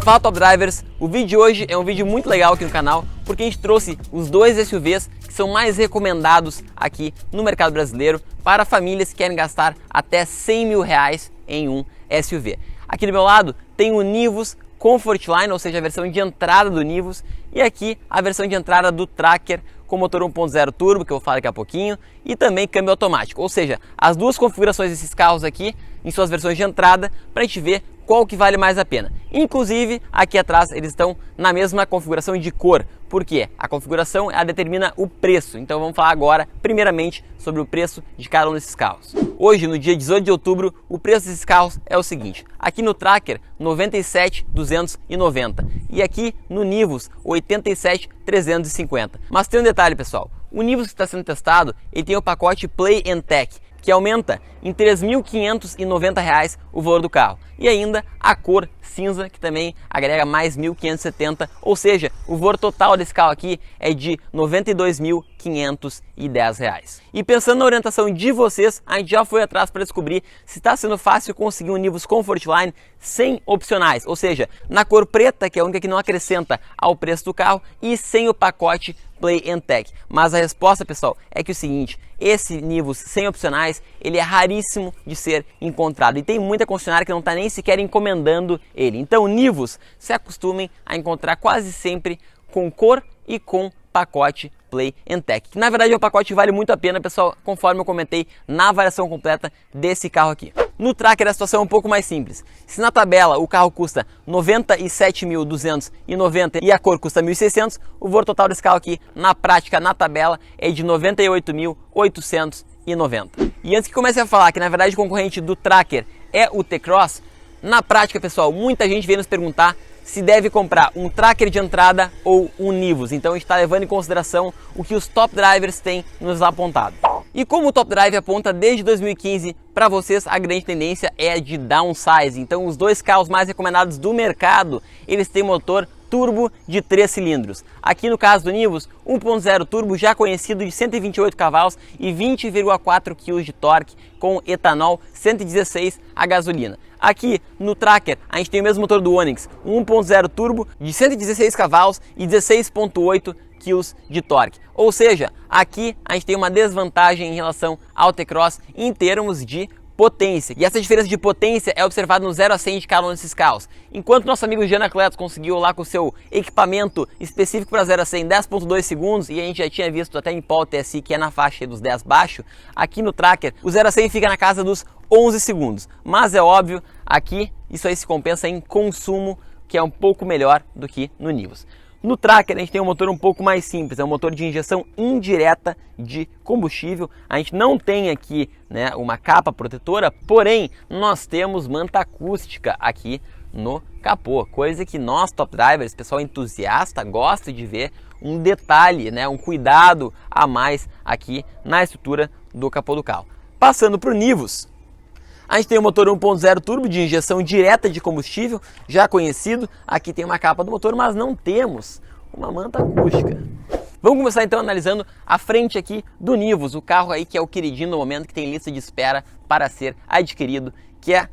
Fala Top Drivers, o vídeo de hoje é um vídeo muito legal aqui no canal porque a gente trouxe os dois SUVs que são mais recomendados aqui no mercado brasileiro para famílias que querem gastar até 100 mil reais em um SUV. Aqui do meu lado tem o Nivus Comfortline, ou seja, a versão de entrada do Nivus, e aqui a versão de entrada do Tracker com motor 1.0 turbo, que eu vou falar daqui a pouquinho, e também câmbio automático, ou seja, as duas configurações desses carros aqui em suas versões de entrada para a gente ver qual que vale mais a pena. Inclusive, aqui atrás eles estão na mesma configuração de cor. Por quê? A configuração ela determina o preço. Então vamos falar agora, primeiramente, sobre o preço de cada um desses carros. Hoje, no dia 18 de outubro, o preço desses carros é o seguinte. Aqui no Tracker, 97.290 e aqui no Nivus, 87.350. Mas tem um detalhe, pessoal. O Nivus que está sendo testado, ele tem o pacote Play and Tech, que aumenta em R$ 3.590 o valor do carro. E ainda a cor cinza, que também agrega mais 1.570, ou seja, o valor total desse carro aqui é de R$ 92.510. E pensando na orientação de vocês, a gente já foi atrás para descobrir se está sendo fácil conseguir um Nivus Comfortline sem opcionais, ou seja, na cor preta, que é a única que não acrescenta ao preço do carro, e sem o pacote Play and Tech. Mas a resposta, pessoal, é que o seguinte, esse Nivus sem opcionais, ele é raríssimo de ser encontrado e tem muita concessionária que não está nem sequer encomendando ele. Então, Nivus, se acostumem a encontrar quase sempre com cor e com pacote Play and Tech, que na verdade é um pacote que vale muito a pena, pessoal, conforme eu comentei na avaliação completa desse carro aqui. No Tracker a situação é um pouco mais simples. Se na tabela o carro custa 97.290 e a cor custa 1.600, o valor total desse carro aqui, na prática, na tabela, é de 98.890. E antes que comece a falar que na verdade o concorrente do Tracker é o T-Cross, na prática, pessoal, muita gente vem nos perguntar se deve comprar um Tracker de entrada ou um Nivus. Então a gente está levando em consideração o que os Top Drivers têm nos apontado. E como o Top Drive aponta desde 2015 para vocês, a grande tendência é a de downsize. Então os dois carros mais recomendados do mercado, eles têm motor turbo de 3 cilindros. Aqui no caso do Nivus, 1.0 turbo já conhecido de 128 cavalos e 20,4 kg de torque com etanol 116 a gasolina. Aqui no Tracker a gente tem o mesmo motor do Onix, 1.0 turbo de 116 cavalos e 16,8 kg de torque. Ou seja, aqui a gente tem uma desvantagem em relação ao T-Cross em termos de potência. E essa diferença de potência é observada no 0 a 100 de cada um desses carros. Enquanto nosso amigo Jean Cletos conseguiu lá com o seu equipamento específico para 0 a 100 10.2 segundos, e a gente já tinha visto até em Polo TSI que é na faixa dos 10 baixo, aqui no Tracker o 0 a 100 fica na casa dos 11 segundos. Mas é óbvio, aqui isso aí se compensa em consumo, que é um pouco melhor do que no Nivus. No Tracker a gente tem um motor um pouco mais simples, é um motor de injeção indireta de combustível. A gente não tem aqui, né, uma capa protetora, porém nós temos manta acústica aqui no capô, coisa que nós Top Drivers, pessoal entusiasta, gosta de ver um detalhe, né, um cuidado a mais aqui na estrutura do capô do carro. Passando para o Nivus, a gente tem o motor 1.0 turbo de injeção direta de combustível, já conhecido. Aqui tem uma capa do motor, mas não temos uma manta acústica. Vamos começar então analisando a frente aqui do Nivus, o carro aí que é o queridinho no momento, que tem lista de espera para ser adquirido, que é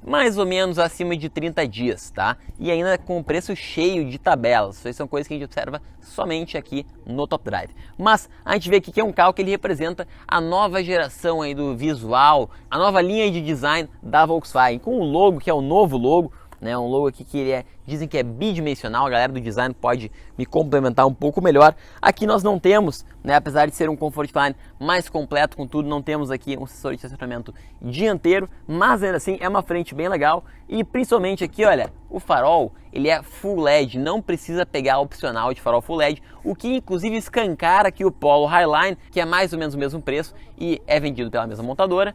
mais ou menos acima de 30 dias, tá? E ainda com o preço cheio de tabelas. Isso são coisas que a gente observa somente aqui no Top Drive. Mas a gente vê aqui que é um carro que ele representa a nova geração aí do visual, a nova linha de design da Volkswagen, com o logo que é o novo logo, né? Um logo aqui que ele dizem que é bidimensional, a galera do design pode me complementar um pouco melhor. Aqui nós não temos, né, apesar de ser um Comfortline mais completo com tudo, não temos aqui um sensor de estacionamento dianteiro, mas ainda assim é uma frente bem legal. E principalmente aqui, olha, o farol, ele é Full LED, não precisa pegar opcional de farol Full LED, o que inclusive escancara aqui o Polo Highline, que é mais ou menos o mesmo preço e é vendido pela mesma montadora,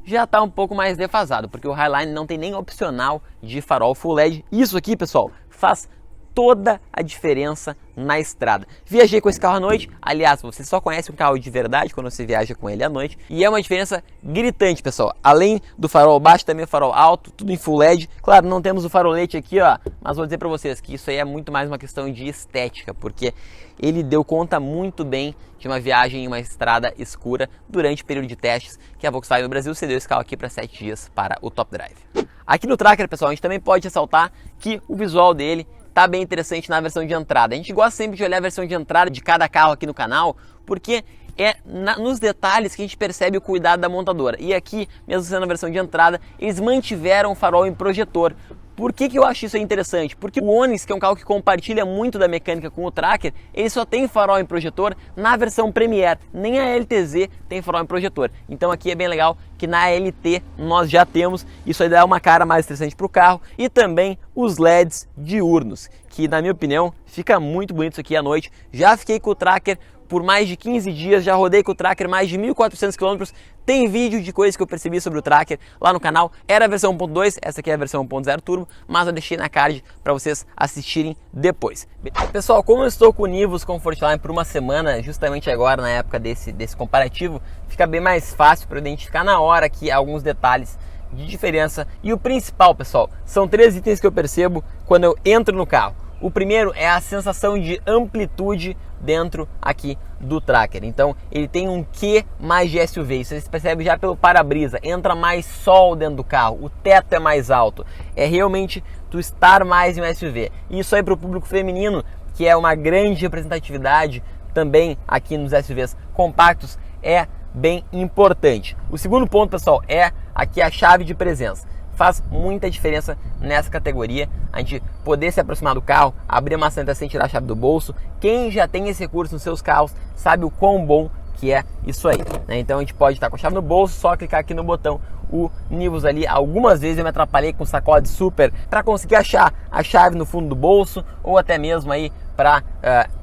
já está um pouco mais defasado, porque o Highline não tem nem opcional de farol Full LED. Isso aqui, pessoal, faz toda a diferença na estrada. Viajei com esse carro à noite, aliás, você só conhece um carro de verdade quando você viaja com ele à noite, e é uma diferença gritante, pessoal. Além do farol baixo, também o farol alto, tudo em Full LED. Claro, não temos o farolete aqui, ó, mas vou dizer para vocês que isso aí é muito mais uma questão de estética, porque ele deu conta muito bem de uma viagem em uma estrada escura durante o período de testes que a Volkswagen no Brasil cedeu esse carro aqui para 7 dias para o Top Drive. Aqui no Tracker, pessoal, a gente também pode ressaltar que o visual dele tá bem interessante na versão de entrada. A gente gosta sempre de olhar a versão de entrada de cada carro aqui no canal, porque é nos detalhes que a gente percebe o cuidado da montadora. E aqui, mesmo sendo a versão de entrada, eles mantiveram o farol em projetor. Por que eu acho isso interessante? Porque o Onix, que é um carro que compartilha muito da mecânica com o Tracker, ele só tem farol em projetor na versão Premier, nem a LTZ tem farol em projetor. Então aqui é bem legal que na LT nós já temos, isso aí dá uma cara mais interessante para o carro, e também os LEDs diurnos, que na minha opinião fica muito bonito isso aqui à noite. Já fiquei com o Tracker por mais de 15 dias, já rodei com o Tracker mais de 1.400 km, tem vídeo de coisas que eu percebi sobre o Tracker lá no canal. Era a versão 1.2, essa aqui é a versão 1.0 Turbo, mas eu deixei na card para vocês assistirem depois. Pessoal, como eu estou com o Nivus Comfortline por uma semana, justamente agora na época desse comparativo, fica bem mais fácil para identificar na hora aqui alguns detalhes de diferença. E o principal, pessoal, são 3 itens que eu percebo quando eu entro no carro. O primeiro é a sensação de amplitude dentro aqui do Tracker. Então ele tem um quê mais de SUV, isso você percebe já pelo para-brisa, entra mais sol dentro do carro, o teto é mais alto, é realmente tu estar mais em um SUV. E isso aí para o público feminino, que é uma grande representatividade também aqui nos SUVs compactos, é bem importante. O segundo ponto, pessoal, é aqui a chave de presença. Faz muita diferença nessa categoria, a gente poder se aproximar do carro, abrir a maçaneta sem tirar a chave do bolso. Quem já tem esse recurso nos seus carros sabe o quão bom que é isso aí, né? Então a gente pode estar com a chave no bolso, só clicar aqui no botão. O Nivus ali, algumas vezes eu me atrapalhei com o sacode super para conseguir achar a chave no fundo do bolso, ou até mesmo aí para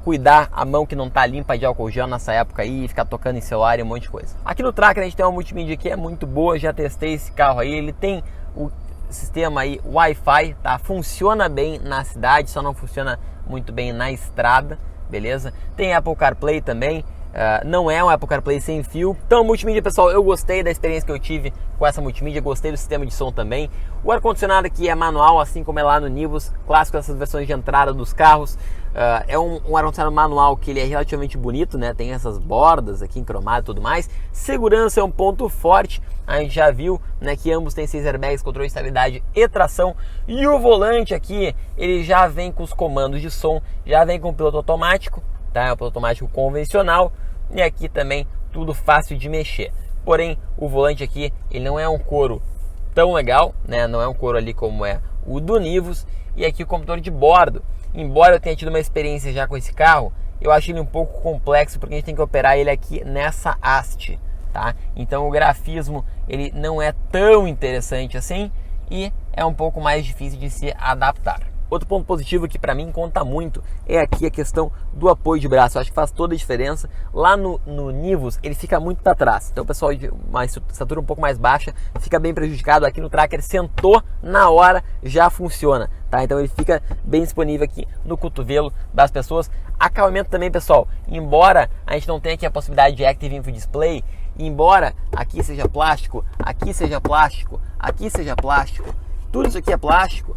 cuidar a mão que não está limpa de álcool gel nessa época aí, ficar tocando em celular e um monte de coisa. Aqui no Tracker a gente tem uma multimídia que é muito boa, já testei esse carro aí, ele tem o sistema aí Wi-Fi, tá? Funciona bem na cidade, só não funciona muito bem na estrada, beleza? Tem Apple CarPlay também. Não é um Apple CarPlay sem fio. Então, multimídia, pessoal, eu gostei da experiência que eu tive com essa multimídia, gostei do sistema de som também. O ar-condicionado aqui é manual, assim como é lá no Nivus, clássico dessas versões de entrada dos carros. É um ar-condicionado manual que ele é relativamente bonito, né? Tem essas bordas aqui em cromado e tudo mais. Segurança é um ponto forte, a gente já viu, né, que ambos têm 6 airbags, controle de estabilidade e tração. E o volante aqui, ele já vem com os comandos de som, já vem com o piloto automático, tá? É um piloto automático convencional, e aqui também tudo fácil de mexer. Porém, o volante aqui, ele não é um couro tão legal, né? Não é um couro ali como é o do Nivus. E aqui o computador de bordo, embora eu tenha tido uma experiência já com esse carro, eu acho ele um pouco complexo, porque a gente tem que operar ele aqui nessa haste, tá? Então o grafismo, ele não é tão interessante assim, e é um pouco mais difícil de se adaptar. Outro ponto positivo que para mim conta muito é aqui a questão do apoio de braço. Eu acho que faz toda a diferença. Lá no Nivus ele fica muito para trás, então o pessoal de uma estatura um pouco mais baixa fica bem prejudicado. Aqui no Tracker, sentou na hora, já funciona, tá? Então ele fica bem disponível aqui no cotovelo das pessoas. Acabamento também, pessoal, embora a gente não tenha aqui a possibilidade de Active Info Display, embora aqui seja plástico, aqui seja plástico, aqui seja plástico, tudo isso aqui é plástico.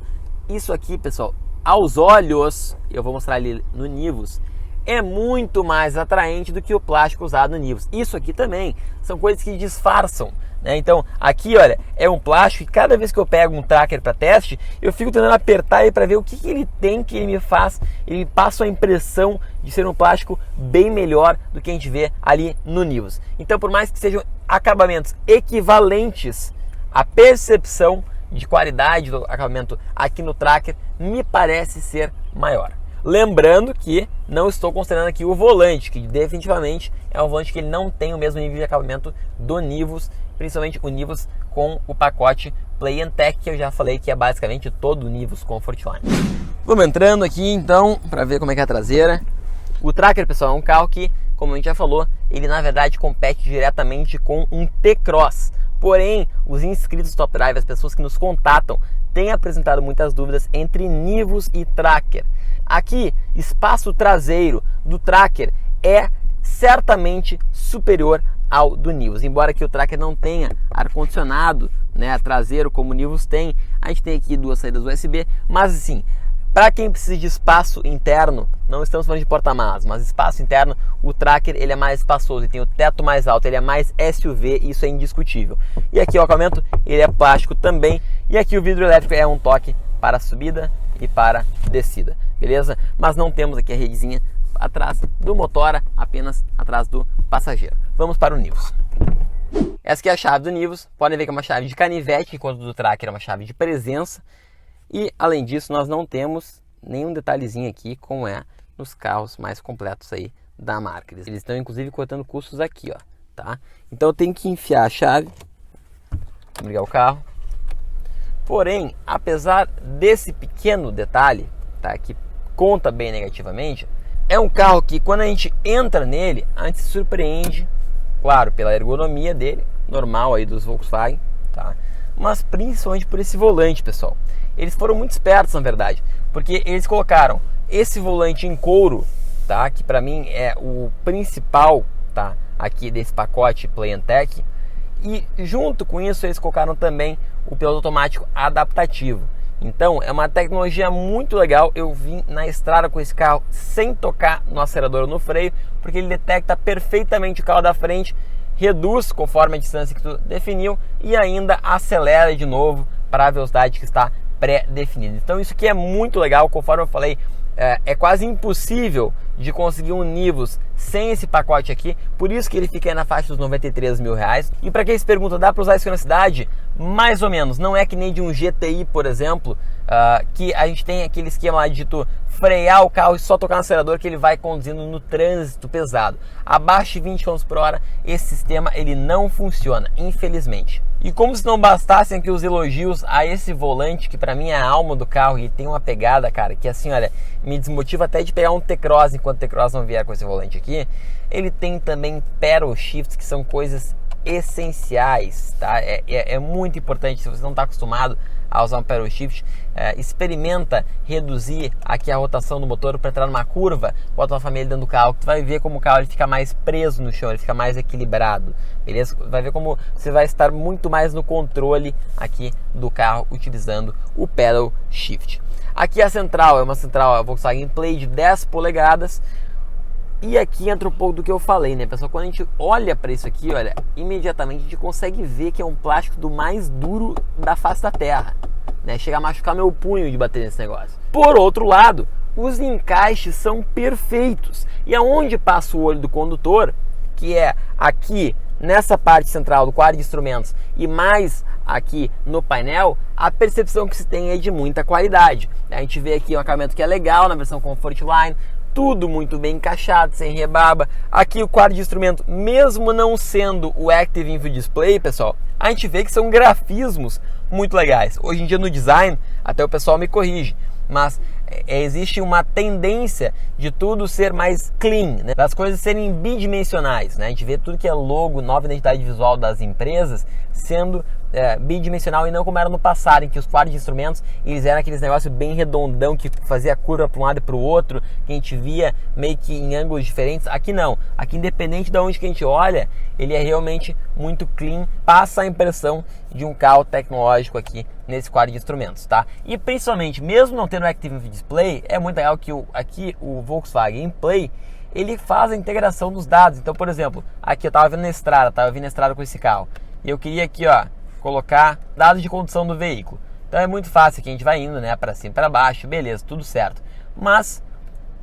Isso aqui, pessoal, aos olhos, eu vou mostrar ali no Nivus, é muito mais atraente do que o plástico usado no Nivus. Isso aqui também são coisas que disfarçam, né? Então aqui, olha, é um plástico, e cada vez que eu pego um Tracker para teste, eu fico tentando apertar ele para ver o que ele tem, que ele me faz. Ele me passa a impressão de ser um plástico bem melhor do que a gente vê ali no Nivus. Então, por mais que sejam acabamentos equivalentes, a percepção de qualidade do acabamento aqui no Tracker me parece ser maior. Lembrando que não estou considerando aqui o volante, que definitivamente é um volante que ele não tem o mesmo nível de acabamento do Nivus, principalmente o Nivus com o pacote Play and Tech, que eu já falei que é basicamente todo o Nivus Comfortline. Vamos entrando aqui então para ver como é que é a traseira. O Tracker, pessoal, é um carro que, como a gente já falou, ele na verdade compete diretamente com um T-Cross. Porém, os inscritos Top Drive, as pessoas que nos contatam, têm apresentado muitas dúvidas entre Nivus e Tracker. Aqui, espaço traseiro do Tracker é certamente superior ao do Nivus, embora que o Tracker não tenha ar-condicionado, né, traseiro como o Nivus tem. A gente tem aqui 2 saídas USB, mas assim, para quem precisa de espaço interno, não estamos falando de porta-malas, mas espaço interno, o Tracker ele é mais espaçoso, ele tem o teto mais alto, ele é mais SUV, isso é indiscutível. E aqui o acabamento, ele é plástico também, e aqui o vidro elétrico é um toque para subida e para descida, beleza? Mas não temos aqui a redezinha atrás do motora, apenas atrás do passageiro. Vamos para o Nivus. Essa aqui é a chave do Nivus, podem ver que é uma chave de canivete, enquanto do Tracker é uma chave de presença. E além disso, nós não temos nenhum detalhezinho aqui, como é nos carros mais completos aí da marca. Eles estão inclusive cortando custos aqui, ó, tá? Então eu tenho que enfiar a chave, ligar o carro. Porém, apesar desse pequeno detalhe, tá, que conta bem negativamente, é um carro que quando a gente entra nele, a gente se surpreende, claro, pela ergonomia dele, normal aí dos Volkswagen, tá? Mas principalmente por esse volante, pessoal. Eles foram muito espertos, na verdade, porque eles colocaram esse volante em couro, tá? Que para mim é o principal, tá? Aqui desse pacote Play and Tech. E junto com isso eles colocaram também o piloto automático adaptativo. Então é uma tecnologia muito legal. Eu vim na estrada com esse carro sem tocar no acelerador ou no freio, porque ele detecta perfeitamente o carro da frente, reduz conforme a distância que tu definiu e ainda acelera de novo para a velocidade que está pré-definida. Então isso aqui é muito legal, conforme eu falei, é quase impossível de conseguir um Nivus sem esse pacote aqui, por isso que ele fica aí na faixa dos R$93 mil. E para quem se pergunta, dá para usar isso na cidade? Mais ou menos, não é que nem de um GTI, por exemplo, que a gente tem aquele esquema lá de tu frear o carro e só tocar no acelerador que ele vai conduzindo no trânsito pesado. Abaixo de 20 km por hora, esse sistema ele não funciona, infelizmente. E como se não bastassem aqui os elogios a esse volante, que pra mim é a alma do carro e tem uma pegada, cara, que assim, olha, me desmotiva até de pegar um T-Cross enquanto o T-Cross não vier com esse volante aqui. Ele tem também pedal shifts, que são coisas essenciais, tá? É muito importante, se você não está acostumado a usar um pedal shift, experimenta reduzir aqui a rotação do motor para entrar numa curva, bota uma família dentro do carro, tu vai ver como o carro ele fica mais preso no chão, ele fica mais equilibrado, beleza? Vai ver como você vai estar muito mais no controle aqui do carro utilizando o pedal shift. Aqui a central é uma central Volkswagen Play de 10 polegadas. E aqui entra um pouco do que eu falei, né, pessoal? Quando a gente olha para isso aqui, olha, imediatamente a gente consegue ver que é um plástico do mais duro da face da terra, né? Chega a machucar meu punho de bater nesse negócio. Por outro lado, os encaixes são perfeitos. E aonde passa o olho do condutor, que é aqui nessa parte central do quadro de instrumentos e mais aqui no painel, a percepção que se tem é de muita qualidade. A gente vê aqui um acabamento que é legal na versão Comfort Line, tudo muito bem encaixado, sem rebaba. Aqui o quadro de instrumento, mesmo não sendo o Active Info Display, pessoal, a gente vê que são grafismos muito legais. Hoje em dia no design, até o pessoal me corrige, mas existe uma tendência de tudo ser mais clean, né? Das coisas serem bidimensionais, né? A gente vê tudo que é logo, nova identidade visual das empresas sendo bidimensional e não como era no passado, em que os quadros de instrumentos eles eram aqueles negócios bem redondão que fazia curva para um lado e para o outro, que a gente via meio que em ângulos diferentes. Aqui não, aqui independente de onde que a gente olha, ele é realmente muito clean, passa a impressão de um carro tecnológico aqui nesse quadro de instrumentos, tá? E principalmente, mesmo não tendo Active Display, é muito legal que aqui o Volkswagen Play ele faz a integração dos dados. Então, por exemplo, aqui eu estava vindo na estrada com esse carro e eu queria aqui, ó, colocar dados de condução do veículo. Então é muito fácil, aqui a gente vai indo, né, para cima e para baixo, beleza, tudo certo. Mas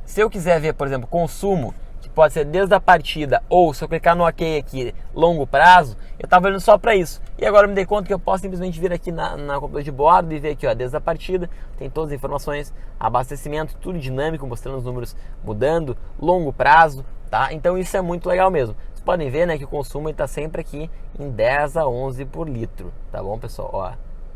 se eu quiser ver, por exemplo, consumo, que pode ser desde a partida, ou se eu clicar no OK aqui, longo prazo, eu estava olhando só para isso. E agora eu me dei conta que eu posso simplesmente vir aqui na computador de bordo e ver aqui, ó, desde a partida, tem todas as informações, abastecimento, tudo dinâmico, mostrando os números mudando, longo prazo, tá? Então isso é muito legal mesmo. Vocês podem ver, né, que o consumo está sempre aqui em 10 a 11 por litro, tá bom, pessoal? Ó,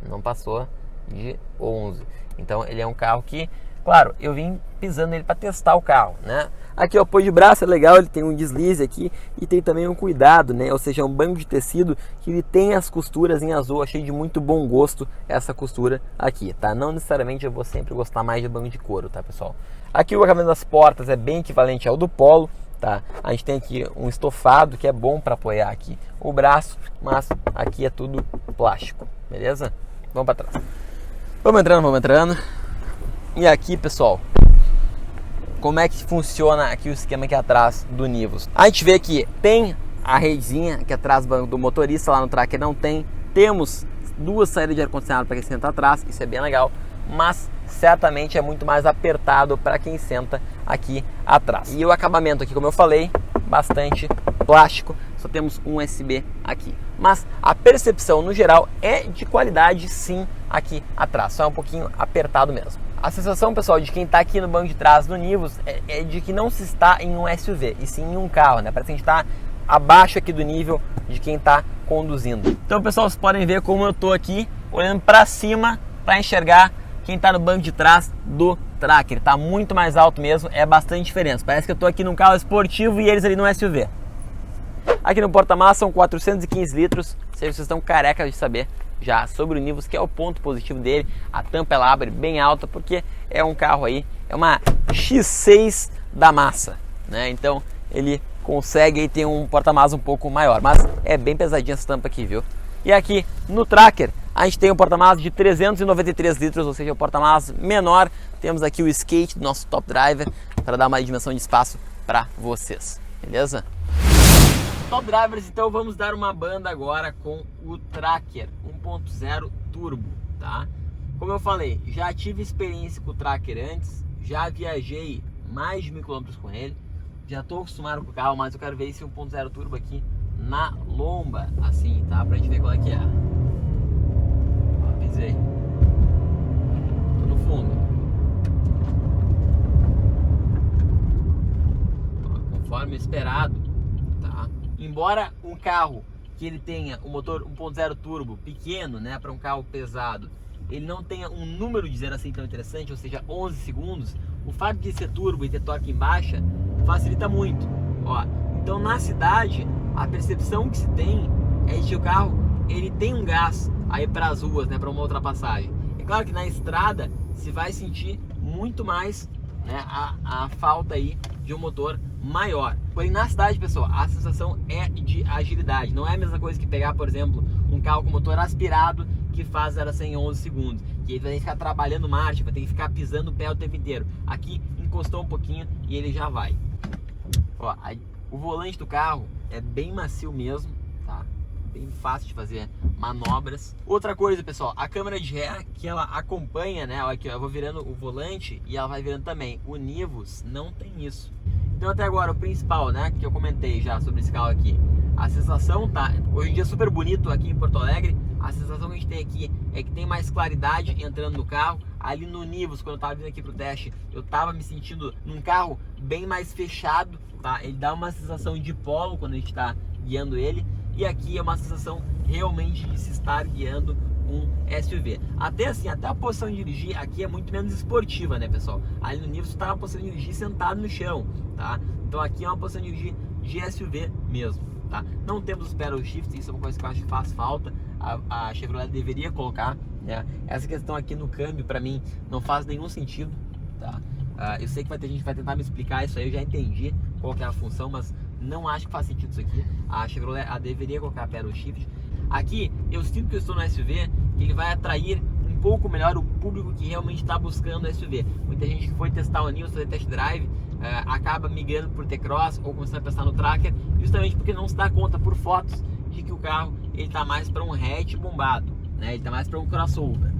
não passou de 11. Então ele é um carro que Claro, eu vim pisando nele para testar o carro, né? Aqui o apoio de braço é legal, ele tem um deslize aqui e tem também um cuidado, né? Ou seja, um banco de tecido que ele tem as costuras em azul. Achei de muito bom gosto essa costura aqui, tá? Não necessariamente eu vou sempre gostar mais de banco de couro, tá, pessoal? Aqui o acabamento das portas é bem equivalente ao do Polo, tá? A gente tem aqui um estofado que é bom para apoiar aqui o braço, mas aqui é tudo plástico, beleza? Vamos para trás. Vamos entrando. E aqui, pessoal, como é que funciona aqui o esquema aqui atrás do Nivus? A gente vê que tem a redezinha aqui atrás do motorista, lá no Tracker não tem. Temos duas saídas de ar-condicionado para quem senta atrás, isso é bem legal, mas certamente é muito mais apertado para quem senta aqui atrás. E o acabamento aqui, como eu falei, bastante plástico, só temos um USB aqui. Mas a percepção no geral é de qualidade sim aqui atrás, só é um pouquinho apertado mesmo. A sensação, pessoal, de quem está aqui no banco de trás do Nivus é de que não se está em um SUV, e sim em um carro, né? Parece que a gente está abaixo aqui do nível de quem está conduzindo. Então, pessoal, vocês podem ver como eu estou aqui, olhando para cima para enxergar quem está no banco de trás do Tracker. Está muito mais alto mesmo, é bastante diferença. Parece que eu estou aqui num carro esportivo e eles ali no SUV. Aqui no porta-malas são 415 litros, sei se vocês estão carecas de saber já sobre o Nivus, que é o ponto positivo dele. A tampa ela abre bem alta porque é um carro aí, é uma X6 da massa, né? Então ele consegue aí ter um porta-malas um pouco maior, mas é bem pesadinha essa tampa aqui, viu? E aqui no Tracker a gente tem um porta-malas de 393 litros, ou seja, o porta-malas menor. Temos aqui o skate do nosso top driver para dar uma dimensão de espaço para vocês, beleza? Top Drivers, então vamos dar uma banda agora com o Tracker 1.0 Turbo, tá? Como eu falei, já tive experiência com o Tracker antes, já viajei mais de 1000 km com ele, já estou acostumado com o carro, mas eu quero ver esse 1.0 Turbo aqui na lomba, assim, tá? Pra gente ver qual é que é. Ó, pisei. Tô no fundo. Ó, conforme esperado, tá? Embora um carro que ele tenha um motor 1.0 turbo pequeno, né, para um carro pesado, ele não tenha um número de 0 a 100 tão interessante, ou seja, 11 segundos, o fato de ser turbo e ter torque em baixa facilita muito. Ó, então na cidade, a percepção que se tem é de que o carro ele tem um gás aí para as ruas, né, para uma ultrapassagem. É claro que na estrada se vai sentir muito mais, né, a falta aí de um motor maior. Porém na cidade, pessoal, a sensação é de agilidade. Não é a mesma coisa que pegar, por exemplo, um carro com motor aspirado que faz 0 a 100 em 11 segundos, que ele vai ter que ficar trabalhando marcha, vai ter que ficar pisando o pé o tempo inteiro. Aqui encostou um pouquinho e ele já vai. Ó, o volante do carro é bem macio mesmo, tá? Bem fácil de fazer manobras. Outra coisa, pessoal, a câmera de ré que ela acompanha, né? Olha aqui, eu vou virando o volante e ela vai virando também. O Nivus não tem isso. Então até agora o principal, né, que eu comentei já sobre esse carro aqui, a sensação tá, hoje em dia é super bonito aqui em Porto Alegre, a sensação que a gente tem aqui é que tem mais claridade entrando no carro. Ali no Nivus, quando eu tava vindo aqui pro teste, eu tava me sentindo num carro bem mais fechado, tá? Ele dá uma sensação de polo quando a gente tá guiando ele, e aqui é uma sensação realmente de se estar guiando um SUV. Até assim, até a posição de dirigir aqui é muito menos esportiva, né, pessoal? Ali no Nivus tá na posição de dirigir sentado no chão, tá? Então aqui é uma posição de dirigir de SUV mesmo, tá? Não temos os pedal shifts, isso é uma coisa que eu acho que faz falta, a Chevrolet deveria colocar, né? Essa questão aqui no câmbio, pra mim, não faz nenhum sentido, tá? Eu sei que vai ter gente que vai tentar me explicar isso aí, eu já entendi qual que é a função, mas não acho que faz sentido isso aqui. A Chevrolet deveria colocar pedal shift. Aqui eu sinto que eu estou no SUV, que ele vai atrair um pouco melhor o público que realmente está buscando SUV. Muita gente que foi testar o Nivus, fazer test drive, acaba migrando por T-Cross ou começando a pensar no Tracker, justamente porque não se dá conta por fotos de que o carro ele está mais para um hatch bombado, né? Ele está mais para um crossover.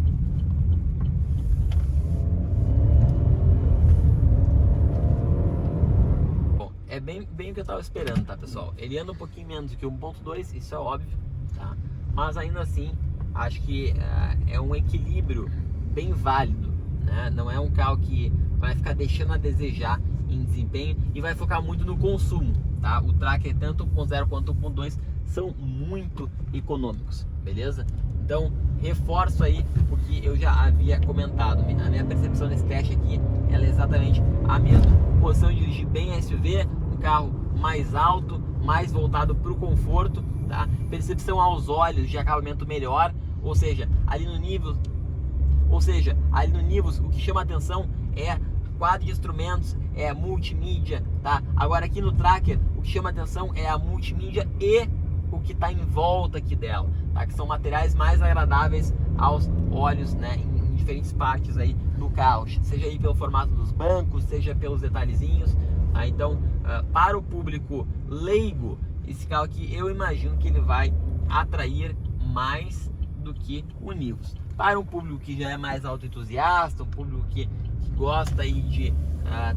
Bom, é bem o que eu estava esperando, tá, pessoal? Ele anda um pouquinho menos do que o 1.2, isso é óbvio, tá? Mas ainda assim, acho que é um equilíbrio bem válido, né? Não é um carro que vai ficar deixando a desejar em desempenho e vai focar muito no consumo, tá? O Tracker, tanto o 1.0 quanto o 1.2, são muito econômicos, beleza? Então, reforço aí o que eu já havia comentado. A minha percepção nesse teste aqui, ela é exatamente a mesma. Posição de dirigir bem SUV, um carro mais alto, mais voltado para o conforto, tá? Percepção aos olhos de acabamento melhor, ou seja, ali no Nivus, o que chama a atenção é quadro de instrumentos, é multimídia, tá? Agora aqui no Tracker, o que chama a atenção é a multimídia e o que está em volta aqui dela, tá? Que são materiais mais agradáveis aos olhos, né? Em diferentes partes aí do carro, seja aí pelo formato dos bancos, seja pelos detalhezinhos, tá? Então, para o público leigo, esse carro aqui eu imagino que ele vai atrair mais do que o Nivus. Para um público que já é mais autoentusiasta, um público que gosta aí de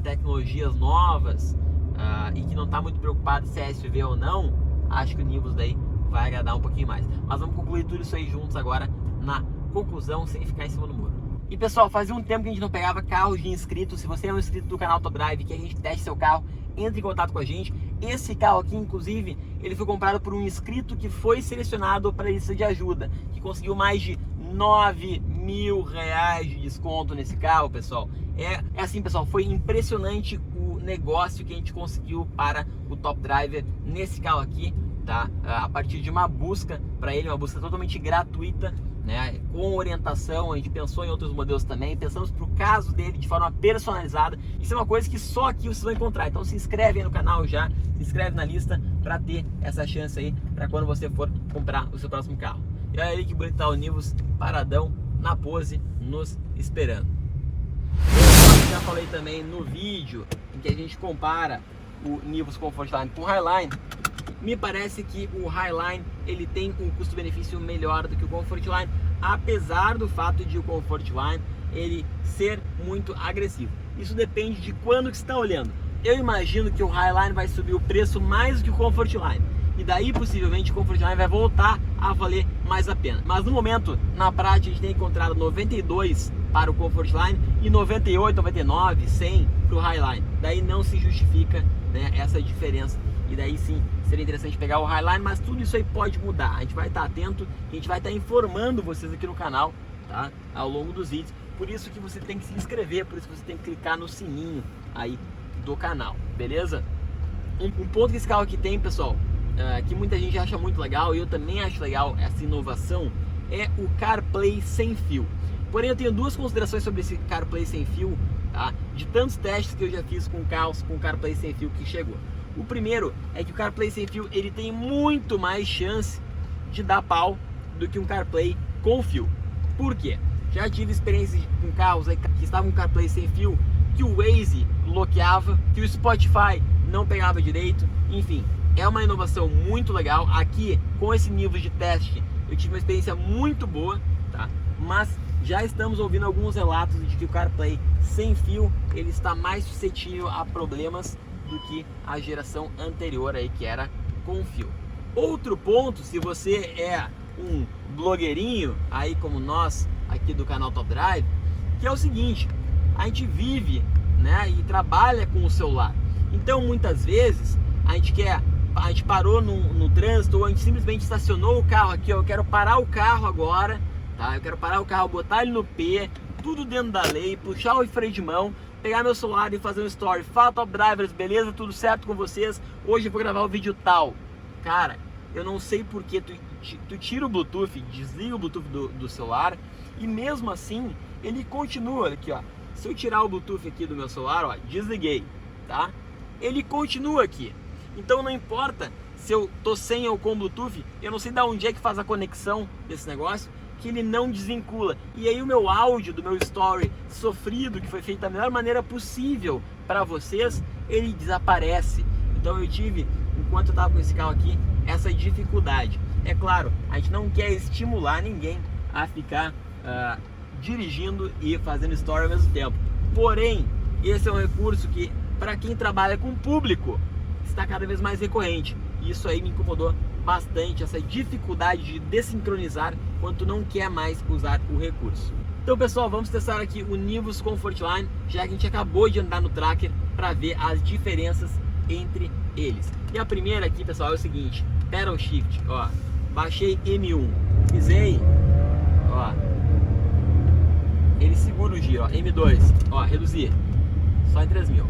tecnologias novas e que não está muito preocupado se é SUV ou não, acho que o Nivus daí vai agradar um pouquinho mais. Mas vamos concluir tudo isso aí juntos agora na conclusão, sem ficar em cima do muro. E pessoal, fazia um tempo que a gente não pegava carros de inscritos. Se você é um inscrito do canal Top Drive, que a gente teste seu carro, entre em contato com a gente. Esse carro aqui, inclusive, ele foi comprado por um inscrito que foi selecionado para a lista de ajuda, que conseguiu mais de R$9.000 de desconto nesse carro, pessoal. É assim, pessoal, foi impressionante o negócio que a gente conseguiu para o Top Driver nesse carro aqui, tá? A partir de uma busca para ele, uma busca totalmente gratuita, né? Com orientação. A gente pensou em outros modelos também, pensamos para o caso dele de forma personalizada. Isso é uma coisa que só aqui vocês vão encontrar. Então se inscreve aí no canal já, se inscreve na lista para ter essa chance aí para quando você for comprar o seu próximo carro. E olha aí que bonito tá o Nivus paradão na pose, nos esperando. Eu já falei também no vídeo em que a gente compara o Nivus Comfortline com o Highline. Me parece que o Highline ele tem um custo-benefício melhor do que o Comfortline, apesar do fato de o Comfortline ele ser muito agressivo. Isso depende de quando que você está olhando. Eu imagino que o Highline vai subir o preço mais do que o Comfortline, e daí possivelmente o Comfortline vai voltar a valer mais a pena. Mas no momento, na prática, a gente tem encontrado 92 para o Comfortline e 98, 99, 100 para o Highline. Daí não se justifica, né, essa diferença. E daí sim, seria interessante pegar o Highline, mas tudo isso aí pode mudar. A gente vai estar atento, a gente vai estar informando vocês aqui no canal, tá? Ao longo dos vídeos. Por isso que você tem que se inscrever, por isso que você tem que clicar no sininho aí do canal, beleza? Um ponto que esse carro aqui tem, pessoal, que muita gente acha muito legal, e eu também acho legal essa inovação, é o CarPlay sem fio. Porém, eu tenho duas considerações sobre esse CarPlay sem fio, tá? De tantos testes que eu já fiz com carros com CarPlay sem fio que chegou. O primeiro é que o CarPlay sem fio ele tem muito mais chance de dar pau do que um CarPlay com fio. Por quê? Já tive experiências com carros aí que estavam com CarPlay sem fio, que o Waze bloqueava, que o Spotify não pegava direito, enfim. É uma inovação muito legal. Aqui, com esse nível de teste, eu tive uma experiência muito boa, tá? Mas já estamos ouvindo alguns relatos de que o CarPlay sem fio ele está mais suscetível a problemas do que a geração anterior aí, que era com fio. Outro ponto, se você é um blogueirinho aí como nós aqui do canal Top Drive, que é o seguinte: a gente vive, né, e trabalha com o celular. Então muitas vezes a gente parou no trânsito, ou a gente simplesmente estacionou o carro aqui, ó, eu quero parar o carro agora, tá? Eu quero parar o carro, botar ele no P, tudo dentro da lei, puxar o freio de mão, pegar meu celular e fazer um story. Fala, Top Drivers, beleza? Tudo certo com vocês? Hoje eu vou gravar o vídeo tal. Cara, eu não sei porque tu tira o Bluetooth, desliga o Bluetooth do celular, e mesmo assim ele continua aqui, ó. Se eu tirar o Bluetooth aqui do meu celular, ó, desliguei, tá? Ele continua aqui. Então não importa se eu tô sem ou com Bluetooth, eu não sei de onde é que faz a conexão desse negócio, que ele não desvincula. E aí o meu áudio do meu story sofrido, que foi feito da melhor maneira possível para vocês, ele desaparece. Então eu tive, enquanto eu tava com esse carro aqui, essa dificuldade. É claro, a gente não quer estimular ninguém a ficar dirigindo e fazendo story ao mesmo tempo. Porém, esse é um recurso que, para quem trabalha com público, está cada vez mais recorrente. E isso aí me incomodou bastante, essa dificuldade de desincronizar quando não quer mais usar o recurso. Então pessoal, vamos testar aqui o Nivus Comfortline, já que a gente acabou de andar no Tracker, para ver as diferenças entre eles. E a primeira aqui, pessoal, é o seguinte: Pedal Shift, ó, baixei M1, pisei, ó, ó, ele segura o giro, ó, M2, ó, reduzir, só em 3.000,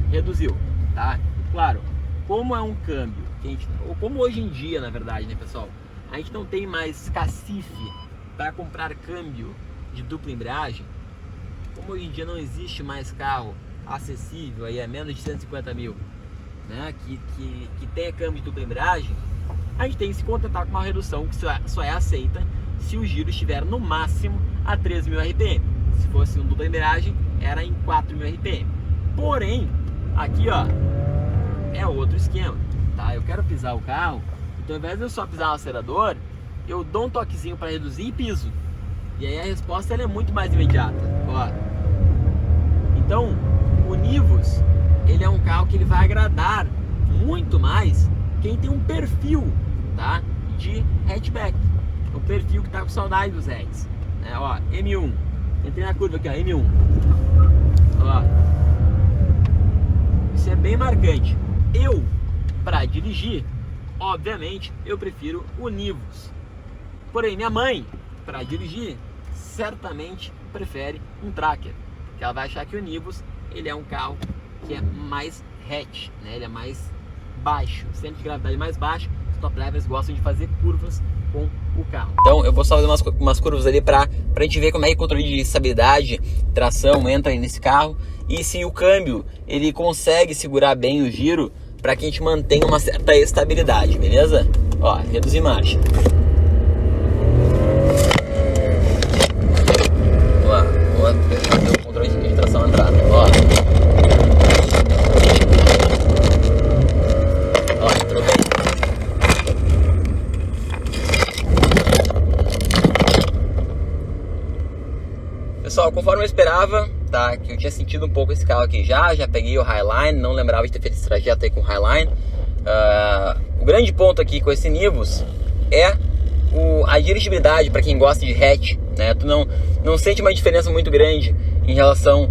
reduziu, tá? Claro, como é um câmbio, que a gente, ou como hoje em dia, na verdade, né, pessoal, a gente não tem mais cacife para comprar câmbio de dupla embreagem, como hoje em dia não existe mais carro acessível, aí é menos de 150 mil, né, que tenha câmbio de dupla embreagem, a gente tem que se contentar com uma redução que só é aceita se o giro estiver no máximo a 3.000 RPM. Se fosse um dupla embreagem, era em 4.000 RPM. Porém, aqui ó, é outro esquema, tá? Eu quero pisar o carro, então ao invés de eu só pisar no acelerador, eu dou um toquezinho para reduzir e piso. E aí a resposta ela é muito mais imediata, ó. Então, o Nivus, ele é um carro que ele vai agradar muito mais quem tem um perfil, tá, de hatchback, o perfil que tá com saudade dos hatches, né? Ó, M1, entrei na curva aqui, ó, M1, ó, isso é bem marcante. Eu, para dirigir, obviamente, eu prefiro o Nivus, porém minha mãe, para dirigir, certamente prefere um Tracker, que ela vai achar que o Nivus, ele é um carro que é mais hatch, né? Ele é mais baixo, centro de gravidade mais baixo. Os top levers gostam de fazer curvas com o carro. Então eu vou só fazer umas curvas ali pra gente ver como é que o controle de estabilidade, tração entra aí nesse carro e se o câmbio ele consegue segurar bem o giro para que a gente mantenha uma certa estabilidade, beleza? Ó, reduzir marcha. Ó, fazer o controle de tração entrada. Ó. Pessoal, conforme eu esperava, tá, que eu tinha sentido um pouco esse carro aqui já peguei o Highline, não lembrava de ter feito esse trajeto aí com o Highline. O grande ponto aqui com esse Nivus é a dirigibilidade para quem gosta de hatch, né? Tu não sente uma diferença muito grande em relação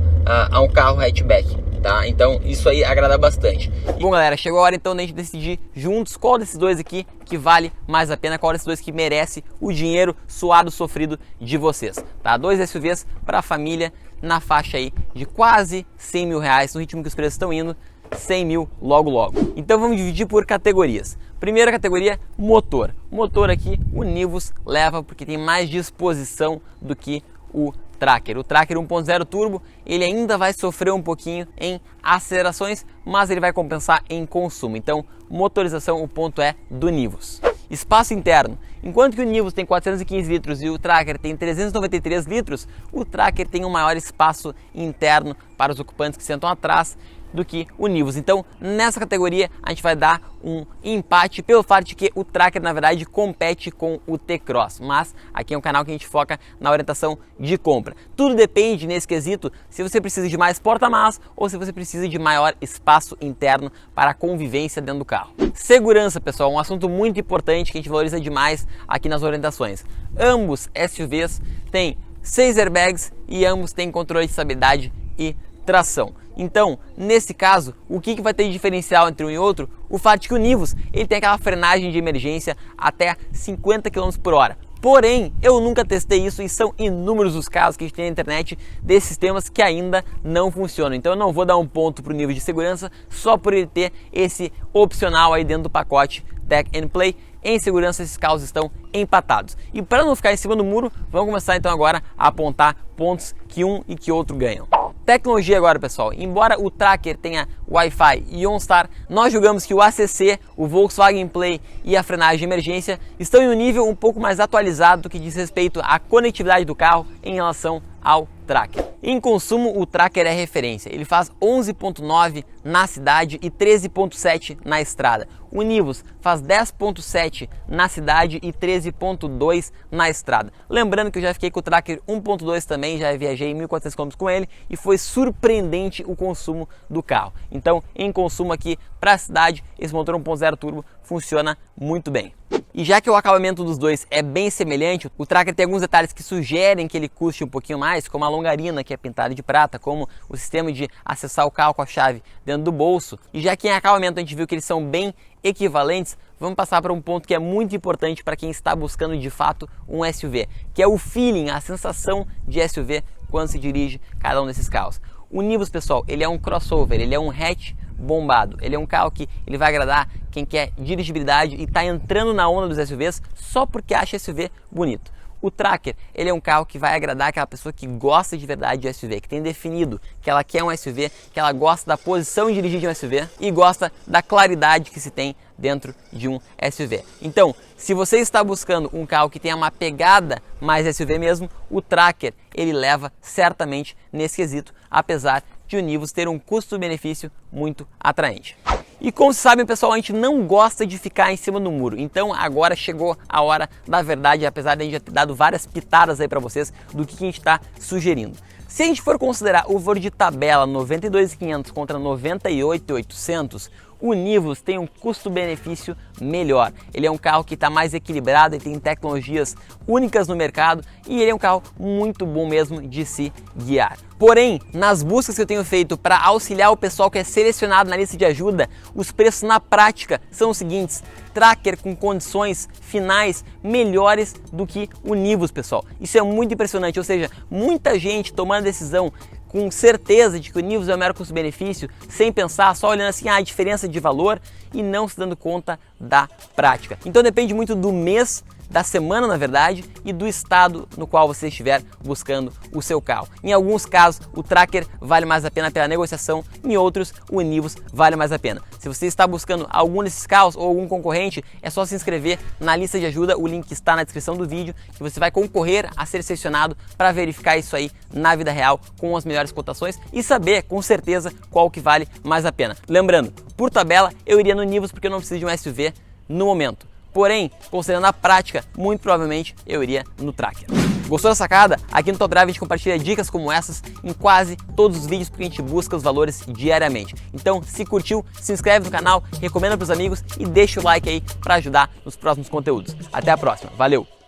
a um carro hatchback, tá? Então isso aí agrada bastante. Bom galera, chegou a hora então de a gente decidir juntos qual desses dois aqui que vale mais a pena, qual desses dois que merece o dinheiro suado, sofrido de vocês, tá? Dois SUVs para a família na faixa aí de quase 100 mil reais, no ritmo que os preços estão indo, 100 mil logo. Então vamos dividir por categorias. Primeira categoria, motor. Motor aqui o Nivus leva porque tem mais disposição do que o Tracker. O Tracker 1.0 turbo, ele ainda vai sofrer um pouquinho em acelerações, mas ele vai compensar em consumo. Então, motorização, o ponto é do Nivus. Espaço interno. Enquanto que o Nivus tem 415 litros e o Tracker tem 393 litros, o Tracker tem um maior espaço interno para os ocupantes que sentam atrás do que o Nivus. Então, nessa categoria, a gente vai dar um empate pelo fato de que o Tracker, na verdade, compete com o T-Cross. Mas aqui é um canal que a gente foca na orientação de compra. Tudo depende, nesse quesito, se você precisa de mais porta-malas ou se você precisa de maior espaço interno para a convivência dentro do carro. Segurança, pessoal, um assunto muito importante que a gente valoriza demais aqui nas orientações. Ambos SUVs têm 6 airbags e ambos têm controle de estabilidade e tração. Então, nesse caso, o que vai ter de diferencial entre um e outro? O fato de que o Nivus ele tem aquela frenagem de emergência até 50 km por hora. Porém, eu nunca testei isso e são inúmeros os casos que a gente tem na internet desses sistemas que ainda não funcionam. Então eu não vou dar um ponto para o nível de segurança só por ele ter esse opcional aí dentro do pacote Tech and Play. Em segurança, esses carros estão empatados. E para não ficar em cima do muro, vamos começar então agora a apontar pontos que um e que outro ganham. Tecnologia agora, pessoal. Embora o Tracker tenha Wi-Fi e OnStar, nós julgamos que o ACC, o Volkswagen Play e a frenagem de emergência estão em um nível um pouco mais atualizado do que diz respeito à conectividade do carro em relação ao Tracker. Em consumo, o Tracker é referência. Ele faz 11.9 na cidade e 13.7 na estrada. O Nivus faz 10.7 na cidade e 13.2 na estrada. Lembrando que eu já fiquei com o Tracker 1.2 também, já viajei 1.400 km com ele e foi surpreendente o consumo do carro. Então, em consumo aqui para a cidade, esse motor 1.0 turbo funciona muito bem. E já que o acabamento dos dois é bem semelhante, o Tracker tem alguns detalhes que sugerem que ele custe um pouquinho mais, como a longarina que é pintada de prata, como o sistema de acessar o carro com a chave dentro do bolso. E já que em acabamento a gente viu que eles são bem equivalentes, vamos passar para um ponto que é muito importante para quem está buscando de fato um SUV, que é o feeling, a sensação de SUV quando se dirige cada um desses carros. O Nivus, pessoal, ele é um crossover, ele é um hatch bombado, ele é um carro que ele vai agradar quem quer dirigibilidade e está entrando na onda dos SUVs só porque acha SUV bonito. O Tracker, ele é um carro que vai agradar aquela pessoa que gosta de verdade de SUV, que tem definido que ela quer um SUV, que ela gosta da posição de dirigir de um SUV e gosta da claridade que se tem dentro de um SUV. Então, se você está buscando um carro que tenha uma pegada mais SUV mesmo, o Tracker, ele leva certamente nesse quesito, apesar de o Nivus ter um custo-benefício muito atraente. E como vocês sabem, pessoal, a gente não gosta de ficar em cima do muro. Então agora chegou a hora da verdade, apesar de a gente já ter dado várias pitadas aí para vocês do que a gente está sugerindo. Se a gente for considerar o valor de tabela 92.500 contra 98.800, o Nivus tem um custo-benefício melhor. Ele é um carro que está mais equilibrado, ele tem tecnologias únicas no mercado e ele é um carro muito bom mesmo de se guiar. Porém, nas buscas que eu tenho feito para auxiliar o pessoal que é selecionado na lista de ajuda, os preços na prática são os seguintes: Tracker com condições finais melhores do que o Nivus, pessoal. Isso é muito impressionante, ou seja, muita gente tomando a decisão com certeza de que o Nivus é o maior custo-benefício, sem pensar, só olhando assim a diferença de valor e não se dando conta da prática. Então depende muito do mês, da semana na verdade, e do estado no qual você estiver buscando o seu carro. Em alguns casos o Tracker vale mais a pena pela negociação, em outros o Nivus vale mais a pena. Se você está buscando algum desses carros ou algum concorrente, é só se inscrever na lista de ajuda, o link está na descrição do vídeo, que você vai concorrer a ser selecionado para verificar isso aí na vida real com as melhores cotações e saber com certeza qual que vale mais a pena. Lembrando, por tabela eu iria no Nivus porque eu não preciso de um SUV no momento. Porém, considerando a prática, muito provavelmente eu iria no Tracker. Gostou da sacada? Aqui no Top Drive a gente compartilha dicas como essas em quase todos os vídeos porque a gente busca os valores diariamente. Então, se curtiu, se inscreve no canal, recomenda para os amigos e deixa o like aí para ajudar nos próximos conteúdos. Até a próxima. Valeu!